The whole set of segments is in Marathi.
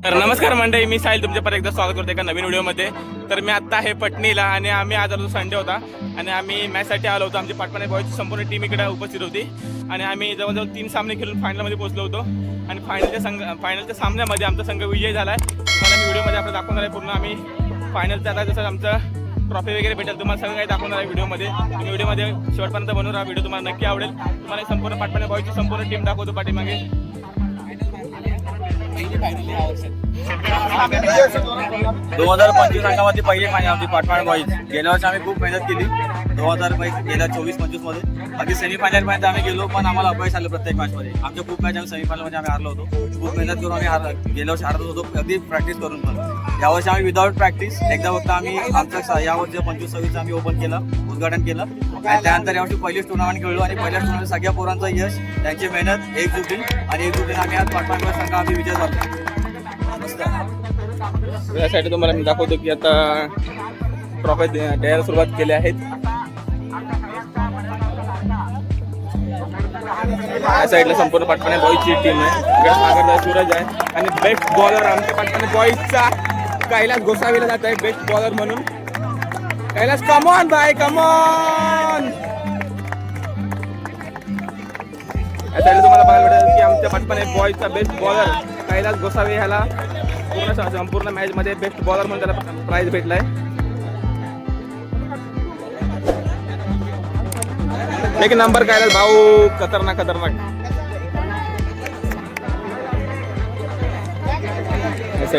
तर नमस्कार मंडळी, मी साहिल तुमच्या परत एकदा स्वागत करतो एका नवीन व्हिडिओमध्ये. तर मी आत्ता आहे पटणीला आणि आम्ही आज आलो, संडे होता आणि आम्ही मॅचसाठी आलो होतो. आमची पाटपाणे बॉयची संपूर्ण टीम इकडे उपस्थित होती आणि आम्ही जवळजवळ 3 सामने खेळून फायनलमध्ये पोहोचलो होतो आणि फायनलच्या सामन्यामध्ये आमचा संघ विजय झाला आहे. तुम्हाला मी व्हिडिओमध्ये आपलं दाखवणार आहे. पूर्ण आम्ही फायनलचा आता जसं आमचं ट्रॉफी वगैरे भेटेल तुम्हाला सगळं काही दाखवणार आहे व्हिडिओमध्ये. तुम्ही व्हिडिओमध्ये शेवटपर्यंत बनवून राहा. व्हिडिओ तुम्हाला नक्की आवडेल. तुम्हाला संपूर्ण पाटपाणे बॉयची संपूर्ण टीम दाखवतो पाठीमागे. 2025 अंकामध्ये पहिली फायनल आमची पाटपाणे बॉईज. गेल्या वर्षी आम्ही खूप मेहनत केली 2022 गेल्या 24-25 मध्ये. अगदी सेमीफायनल पर्यंत आम्ही गेलो, पण आम्हाला अपयश आलं प्रत्येक मॅचमध्ये. आमच्या खूप मॅच आम्ही सेमीफायनल मध्ये आम्ही हारलो होतो. खूप मेहनत करून आम्ही गेल्या वर्षी हारत होतो, अगदी प्रॅक्टिस करून. पण यावर्षी आम्ही विदाऊट प्रॅक्टिस एकदा फक्त आम्ही आमचा यावर्षी 25-26 आम्ही ओपन केलं, उद्घाटन केलं आणि त्यानंतर यावर्षी पहिलीच टुर्नामेंट खेळलो आणि पहिल्याच टुर्नामेंट सगळ्या पोरांचं यश, त्यांची मेहनत एकजुटीने आम्ही आज पाटपाणे संघ आम्ही विजय झालो. यासाठी तुम्हाला मी दाखवतो की आता ट्रॉफी द्यायला सुरुवात केली आहेत. या साईडला संपूर्ण पाटपाणे बॉईजची टीम आहे. इकडे सागर सूरज आहे आणि बेस्ट बॉलर आमच्या पाटपाणे बॉईजचा कैलास गोसावीला जात आहे बेस्ट बॉलर म्हणून. Kailas come on boy come on. या साईडला तुम्हाला बघायला भेटेल की आमच्या पाटपाणे बॉईजचा बेस्ट बॉलर कैलास गोसावी ह्याला संपूर्ण मॅच मध्ये बेस्ट बॉलर म्हणून त्याला प्राइज भेटलाय. एक नंबर काय भाऊ, खतरनाक.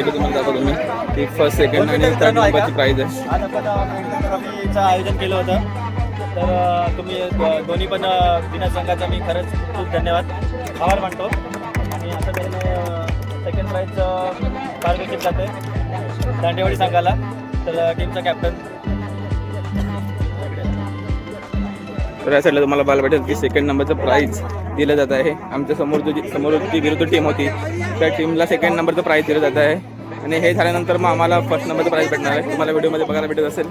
तुम्हाला दाखवतो मी फर्स्ट सेकंड आणि थर्ड नंबरची प्राइज आहे. आज आपण ट्रॉफीचं आयोजन केलं होतं, तर तुम्ही दोन्ही पण दिना संघाचा मी खरंच खूप धन्यवाद आभार मानतो. आणि आता सेकंड प्राईजचं पारितोषिक जाते दांडेवाडी संघाला, तर टीमचा कॅप्टन. तर या साईडला तुम्हाला बघायला भेटेल की सेकंड नंबरचं प्राइज दिलं जात आहे. आमच्या समोर जी विरुद्ध टीम होती त्या टीमला सेकंड नंबरचं प्राइज दिलं जात आहे आणि हे झाल्यानंतर मग आम्हाला फर्स्ट नंबरचं प्राइज भेटणार आहे. तुम्हाला व्हिडिओमध्ये बघायला भेटत असेल.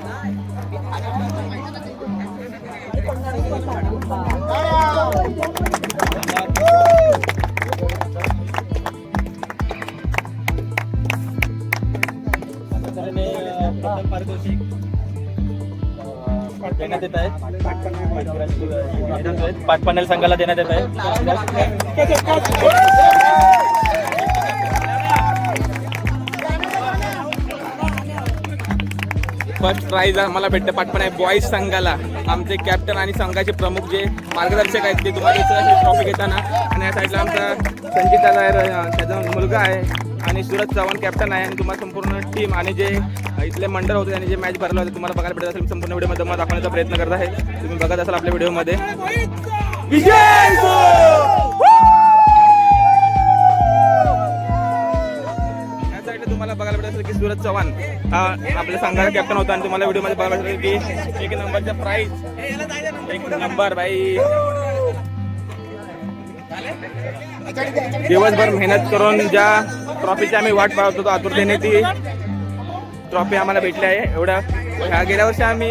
प्रथम पारितोषिक देण्यात येत आहे पाटपाणे संघाला देण्यात येत आहे. फर्स्ट प्राइज आम्हाला भेटतं पाटपाणे बॉईज संघाला. आमचे कॅप्टन आणि संघाचे प्रमुख जे मार्गदर्शक आहेत ते तुम्हाला ट्रॉफी घेताना. आणि या साईडला आमचा संजित दादा आहे, त्याचा मुलगा आहे आणि सूरज चव्हाण कॅप्टन आहे. आणि तुम्हाला संपूर्ण टीम आणि जे इथले मंडळ होते आणि जे मॅच भरलं होते तुम्हाला बघायला भेटत असेल. संपूर्ण व्हिडिओमध्ये मला दाखवण्याचा प्रयत्न करत आहे. तुम्ही बघत असाल आपल्या व्हिडिओमध्ये. या साईडला तुम्हाला बघायला भेटत असेल की सूरज चव्हाण हा आपल्या संघाचा कॅप्टन होता आणि तुम्हाला व्हिडिओमध्ये बघायला भेटेल की 1 नंबरचा प्राइज 1 नंबर बाई. दिवसभर मेहनत करून ज्या ट्रॉफीची आम्ही वाट पाहत होतो आतुरतेने, ती ट्रॉफी आम्हाला भेटली आहे. गेल्या वर्षी आम्ही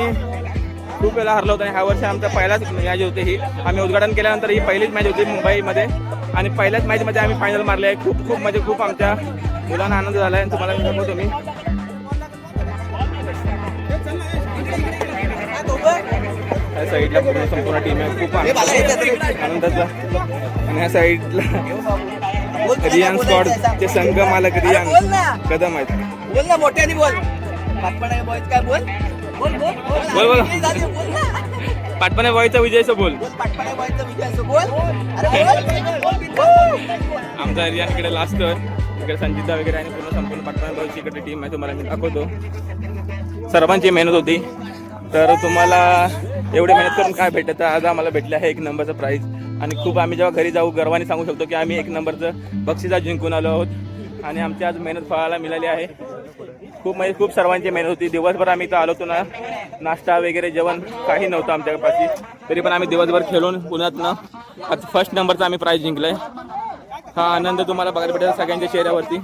खूप वेळा हरलो होतो आणि ह्या वर्षी आमचा पहिलाच मॅच होती. ही आम्ही उद्घाटन केल्यानंतर ही पहिलीच मॅच होती मुंबईमध्ये आणि पहिल्याच मॅचमध्ये आम्ही फायनल मारले आहे. खूप आमच्या मुलांना आनंद झाला आहे. तुम्हाला दाखवतो मी. या साईडला संपूर्ण टीम आहे, खूप आनंदाचा. आणि ह्या साईडला रियान स्क्वॉडचे संघ मालक रियान कदम आहेत. बोल ना मोठ्याने बोल. पाटपाणे बॉईज काय बोल बोल पाटपाणे बॉईजचा विजयचं बोल. पाटपाणे बॉईजचा विजय बोल. आमचा रियान इकडे लास्ट, इकडे संजिता वगैरे आणि पूर्ण संपूर्ण पाटपाणे बॉईजची इकडे टीम आहे. तुम्हाला मी दाखवतो. सर्वांची मेहनत होती. तर तुम्हाला एवढे मेहनत करून काय भेटतं, आज आम्हाला भेटले आहे 1 नंबरचं प्राइज. आणि खूप आम्ही जेव्हा घरी जाऊ गर्वाने सांगू शकतो की आम्ही 1 नंबरचं बक्षीस जिंकून आलो आहोत आणि आमची आज मेहनत फळाला मिळाली आहे. खूप सर्वांची मेहनत होती. दिवसभर आम्ही इथं आलो होतो ना, नाश्ता वगैरे जेवण काही नव्हतं आमच्यापाशी, तरी पण आम्ही दिवसभर खेळून पुण्यातनं आज फर्स्ट नंबरचा आम्ही प्राइज जिंकलाय. हा आनंद तुम्हाला बघायला भेटेल सगळ्यांच्या चेहऱ्यावरती.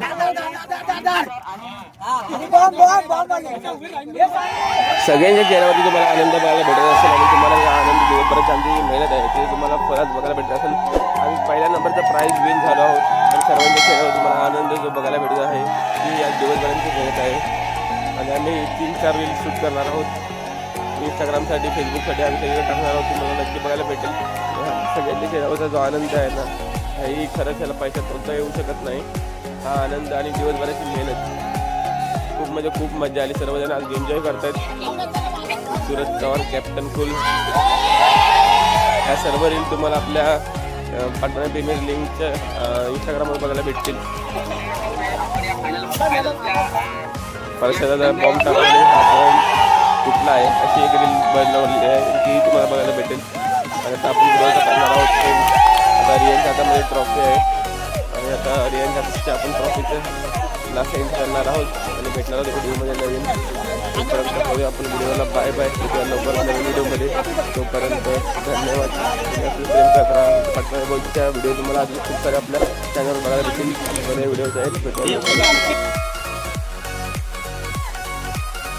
सगळ्यांच्या चेहऱ्यावरती तुम्हाला आनंद बघायला भेटत असेल आणि तुम्हाला हा आनंद दिवसभराची आमची जी मेहनत आहे ते तुम्हाला फळात बघायला भेटत असेल. आम्ही पहिल्या नंबरचा प्राईज विन झालो आहोत आणि सर्वांच्या चेहऱ्यावर तुम्हाला आनंद जो बघायला भेटत आहे ती या दिवसभरांची मेहनत आहे. आणि आम्ही 3-4 रील्स शूट करणार आहोत इंस्टाग्रामसाठी, फेसबुकसाठी आम्ही सगळं टाकणार आहोत. तुम्हाला नक्की बघायला भेटेल. सगळ्यांच्या चेहऱ्यावरचा जो आनंद आहे ना हाही खरंच याला पैशात कोणता येऊ शकत नाही. हा आनंद आणि दिवसभराची मेहनत खूप म्हणजे खूप मजा आली. सर्वजण आज एन्जॉय करतायत. सूरज चव्हाण, कॅप्टन कुल या सर्व रील तुम्हाला आपल्या पाटणा प्रीमियर लिंकच्या इंस्टाग्रामवर बघायला भेटतील. परशाचा बॉम्ब टाकले हा बॉम्ब कुठला आहे अशी एक रील बनवली आहे ती तुम्हाला बघायला भेटेल. आणि आता आपण विरोध करणार आहोत. आता रियांच्या हातामध्ये ट्रॉफी आहे आणि आता रियांच्या हाताच्या आपण ट्रॉफीचं लास्ट एंड करणार आहोत आणि भेटणार आहोत व्हिडिओमध्ये नवीन. तोपर्यंत करूया आपण व्हिडिओला बाय बाय. भेटूया लवकर नवीन व्हिडिओमध्ये. तोपर्यंत धन्यवाद. प्रेम करा. पाटणा बॉईजच्या व्हिडिओ तुम्हाला अजून खूप सारे आपल्या चॅनलवर बघायला भेटतील. बरे व्हिडिओज आहेत. भेटूया.